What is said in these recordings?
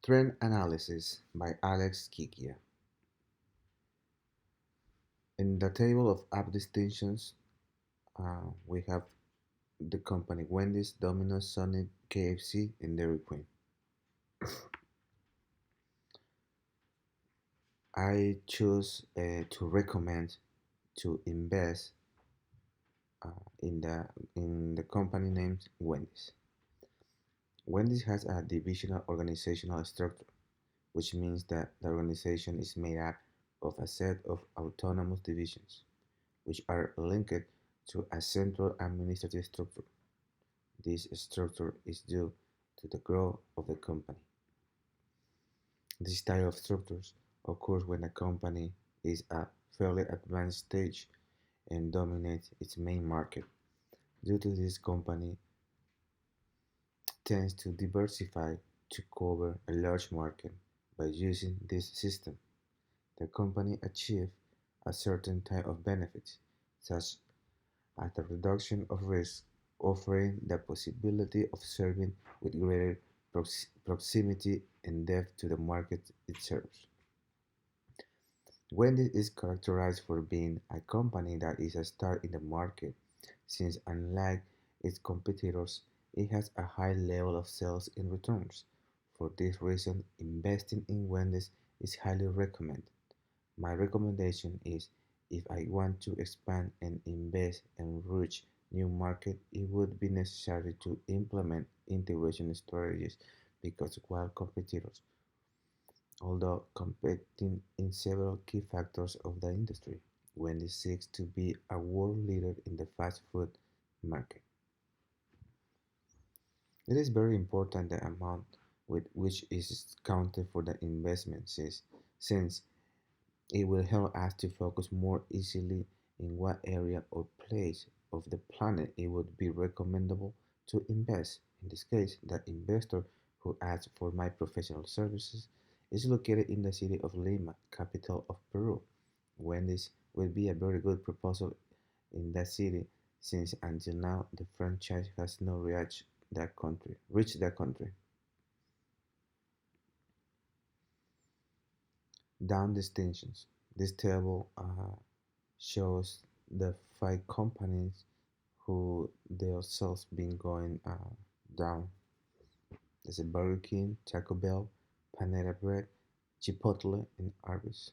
Trend Analysis by AlexQuiquia. In the table of app distinctions, we have the company Wendy's, Domino's, Sonic, KFC, and Dairy Queen. I choose to recommend to invest uh, in the in the company named Wendy's. Wendy's has a divisional organizational structure, which means that the organization is made up of a set of autonomous divisions, which are linked to a central administrative structure. This structure is due to the growth of the company. This style of structures occurs when a company is at a fairly advanced stage and dominates its main market. Due to this, company tends to diversify to cover a large market. By using this system, the company achieves a certain type of benefits, such as the reduction of risk, offering the possibility of serving with greater proximity and depth to the market it serves. Wendy's is characterized for being a company that is a star in the market, since unlike its competitors, it has a high level of sales and returns. For this reason, investing in Wendy's is highly recommended. My recommendation is if I want to expand and invest and reach new market, it would be necessary to implement integration strategies because while competitors, although competing in several key factors of the industry, Wendy's seeks to be a world leader in the fast food market. It is very important the amount with which is counted for the investment since it will help us to focus more easily in what area or place of the planet it would be recommendable to invest. In this case, the investor who asks for my professional services is located in the city of Lima, capital of Peru. When this will be a very good proposal in that city since until now the franchise has not reached that country. Down distinctions. This table shows the five companies who their sales been going down. There's a Burger King, Taco Bell, Panera Bread, Chipotle, and Arby's.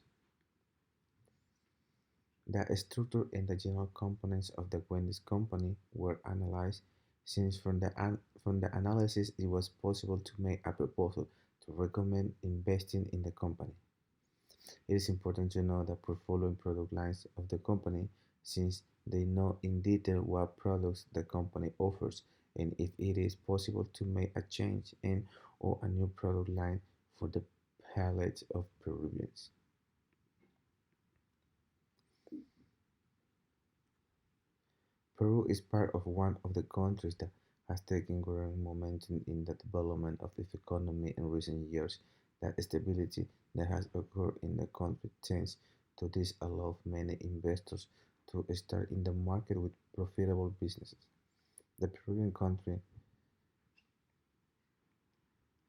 The structure and the general components of the Wendy's company were analyzed, since from the analysis it was possible to make a proposal to recommend investing in the company. It is important to know the portfolio and product lines of the company since they know in detail what products the company offers and if it is possible to make a change in or a new product line for the palate of Peruvians. Peru is part of one of the countries that has taken growing momentum in the development of its economy in recent years. That stability that has occurred in the country tends to disallow many investors to start in the market with profitable businesses. The Peruvian country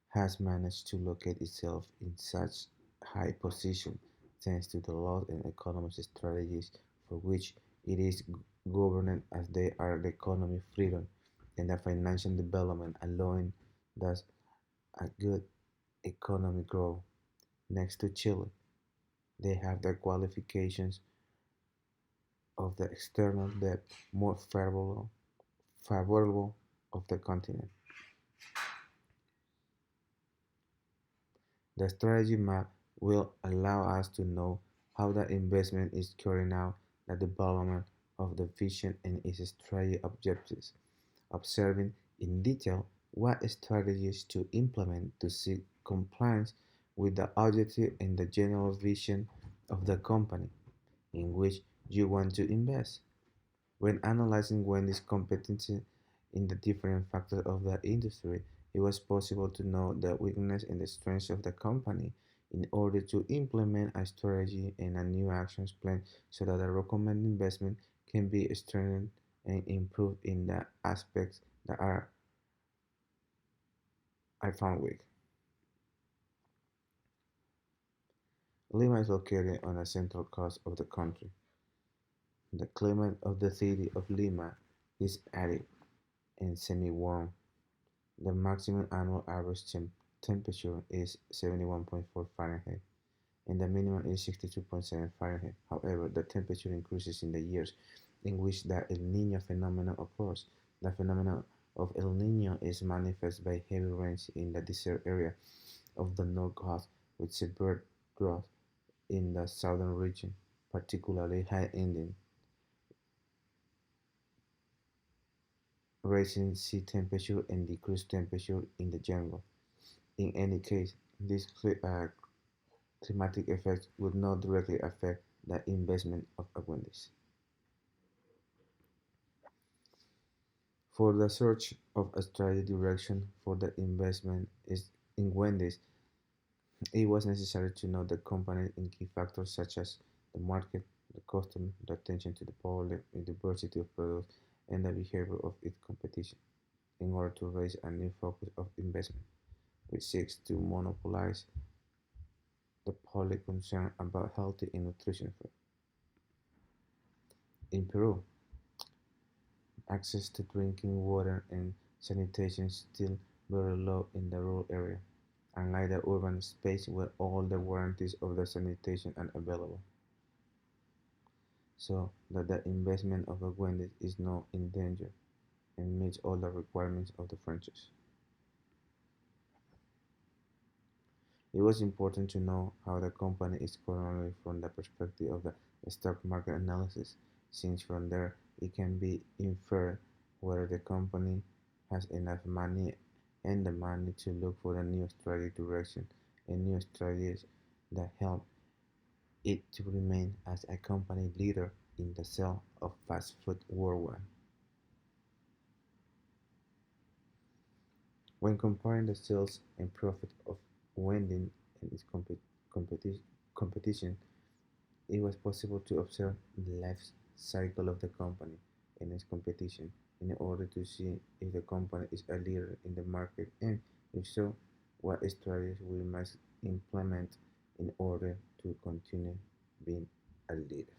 has managed to locate itself in such high position thanks to the laws and economic strategies for which it is governed as they are the economic freedom and the financial development allowing thus a good economic growth. Next to Chile, they have the qualifications of the external debt more favorable of the continent. The strategy map will allow us to know how the investment is carrying out the development of the vision and its strategy objectives, observing in detail what strategies to implement to seek compliance with the objective and the general vision of the company in which you want to invest. When analyzing Wendy's competency in the different factors of the industry, it was possible to know the weakness and the strengths of the company in order to implement a strategy and a new actions plan so that the recommended investment can be strengthened and improved in the aspects that are found weak. Lima is located on the central coast of the country. The climate of the city of Lima is arid and semi-warm. The maximum annual average temperature is 71.4 Fahrenheit and the minimum is 62.7 Fahrenheit. However, the temperature increases in the years in which the El Niño phenomenon occurs. The phenomenon of El Niño is manifest by heavy rains in the desert area of the North Coast with severe drought in the southern region, particularly high ending, raising sea temperature and decreased temperature in the jungle. In any case, these climatic effects would not directly affect the investment of Wendy's. For the search of a strategic direction for the investment is in Wendy's, it was necessary to know the company in key factors such as the market, the customer, the attention to the public, the diversity of products, and the behavior of its competition in order to raise a new focus of investment, which seeks to monopolize the public concern about healthy and nutritious food. In Peru, access to drinking water and sanitation is still very low in the rural area, unlike the urban space where all the warranties of the sanitation are available, so that the investment of a Wendy's is not in danger and meets all the requirements of the franchise. It was important to know how the company is currently from the perspective of the stock market analysis, since from there it can be inferred whether the company has enough money and the money to look for a new strategic direction and new strategies that help it to remain as a company leader in the sale of fast food worldwide. When comparing the sales and profit of Wendy's and its competition, it was possible to observe the life cycle of the company and its competition in order to see if the company is a leader in the market and, if so, what strategies we must implement in order to continue being a leader.